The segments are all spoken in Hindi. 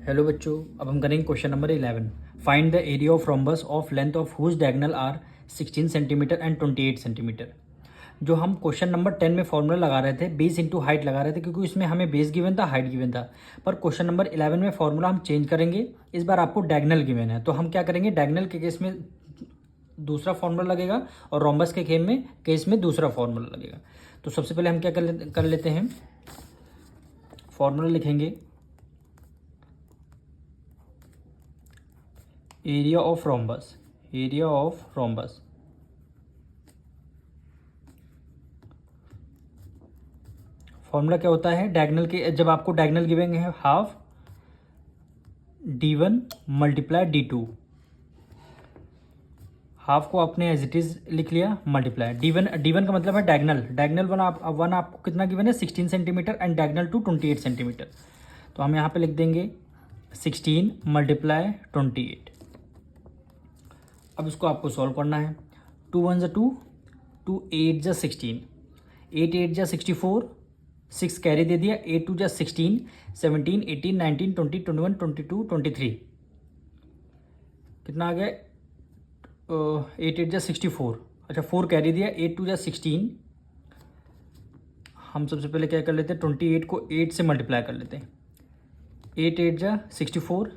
हेलो बच्चों, अब हम करेंगे question number 11। Find the area of rhombus of length of whose diagonal are 16 centimetre and 28 centimetre. जो हम क्वेश्चन नंबर 10 में फॉर्मूला लगा रहे थे, बेस इंटू हाइट लगा रहे थे, क्योंकि इसमें हमें बेस गिवन था, हाइट गिवन था। पर क्वेश्चन नंबर 11 में फॉर्मूला हम चेंज करेंगे। इस बार आपको डायगोनल गिवन है, तो हम क्या करेंगे, डायगोनल के केस में दूसरा फॉर्मूला लगेगा और रोम्बस के केस में दूसरा फॉर्मूला लगेगा। तो सबसे पहले हम क्या कर लेते हैं, फॉर्मूला लिखेंगे एरिया ऑफ रोम्बस। फॉर्मूला क्या होता है, डायगोनल के जब आपको डायगोनल गिवेंगे है half d1 multiply d2। Half को आपने एज इट इज लिख लिया, मल्टीप्लाई d1 का मतलब है डायगोनल वन आपको कितना गिवन है 16 सेंटीमीटर एंड डायगोनल 2 28 सेंटीमीटर। तो हम यहाँ पे लिख देंगे 16 मल्टीप्लाई 28। अब इसको आपको सॉल्व करना है। 2 1 जा 2, 2 8 जा 16, 8 8 जा 64, 6 कैरी दे दिया, 8 2 जा 16, 17 18 19 20 21 22 23। कितना आ गया, 8 8 जा 64। अच्छा 4 कैरी दिया, 8 2 जा 16। हम सबसे पहले क्या कर लेते हैं, 28 को 8 से मल्टीप्लाई कर लेते हैं। 8 8 जा 64,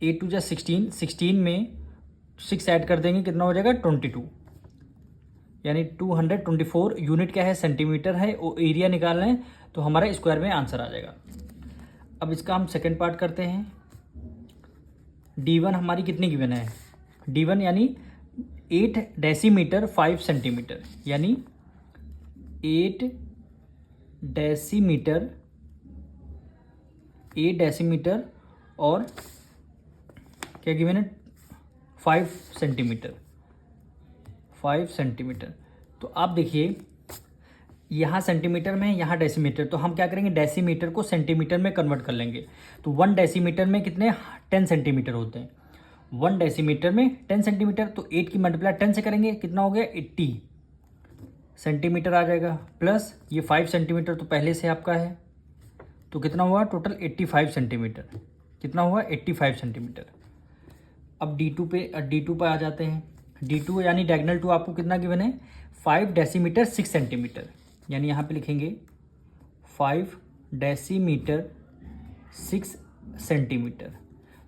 8 2 जा 16, 16 में 6 ऐड कर देंगे, कितना हो जाएगा 22, यानी 224 यूनिट क्या है, सेंटीमीटर है। और एरिया निकालना है तो हमारा स्क्वायर में आंसर आ जाएगा। अब इसका हम सेकंड पार्ट करते हैं। d1 हमारी कितनी गिवन है, d1 यानी 8 डेसीमीटर 5 सेंटीमीटर, यानी 8 डेसीमीटर और क्या गिवन है 5 सेंटीमीटर। तो आप देखिए यहाँ सेंटीमीटर में है, यहाँ डेसीमीटर, तो हम क्या करेंगे, डेसीमीटर को सेंटीमीटर में कन्वर्ट कर लेंगे। तो 1 डेसीमीटर में कितने 10 सेंटीमीटर होते हैं। 1 डेसीमीटर में 10 सेंटीमीटर, तो 8 की मल्टीप्लाई 10 से करेंगे, कितना हो गया 80 सेंटीमीटर आ जाएगा। प्लस ये 5 सेंटीमीटर तो पहले से आपका है, तो कितना हुआ टोटल 85 सेंटीमीटर। कितना हुआ 85 सेंटीमीटर। अब d2 पे आ जाते हैं। d2 यानी डायगोनल 2 आपको कितना गिवन है 5 डेसीमीटर 6 सेंटीमीटर, यानी यहाँ पे लिखेंगे 5 डेसीमीटर 6 सेंटीमीटर।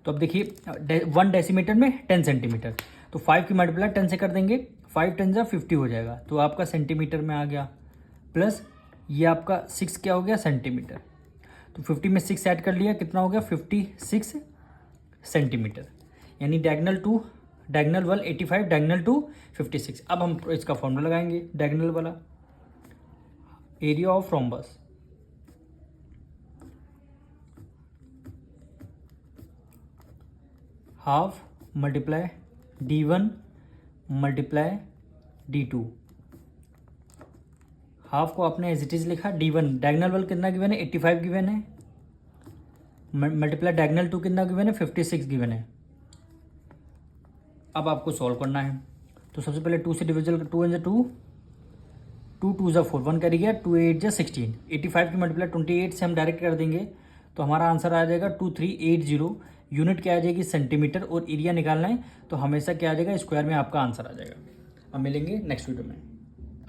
तो अब देखिए 1 डेसीमीटर में 10 सेंटीमीटर, तो 5 की मल्टीप्लाई 10 से कर देंगे, 5 10 जा 50 हो जाएगा, तो आपका सेंटीमीटर में आ गया। प्लस ये आपका 6 क्या हो गया सेंटीमीटर, तो 50 में 6 ऐड कर लिया, कितना हो गया 56 सेंटीमीटर। यानी डायगोनल 1 85, डायगोनल 2 56। अब हम इसका फॉर्मूला लगाएंगे डायगोनल वाला, area of rhombus half multiply d1 multiply d2। Half को आपने एज इट इज लिखा, d1 डायगोनल वाला कितना गिवन है 85 गिवन है, मल्टीप्लाई डायगोनल 2 कितना गिवन है 56 गिवन है। अब आपको सॉल्व करना है। तो सबसे पहले 2 से डिविजन, 2 1 जा 2, 2 2 जा 4, 1 करी गया, 2 8 जा 16, 85 की मल्टीप्लाई 28 से हम डायरेक्ट कर देंगे, तो हमारा आंसर आ जाएगा 2380। यूनिट क्या आ जाएगी सेंटीमीटर, और एरिया निकालना है तो हमेशा क्या आ जाएगा स्क्वायर में आपका आंसर आ जाएगा। अब मिलेंगे नेक्स्ट वीडियो में।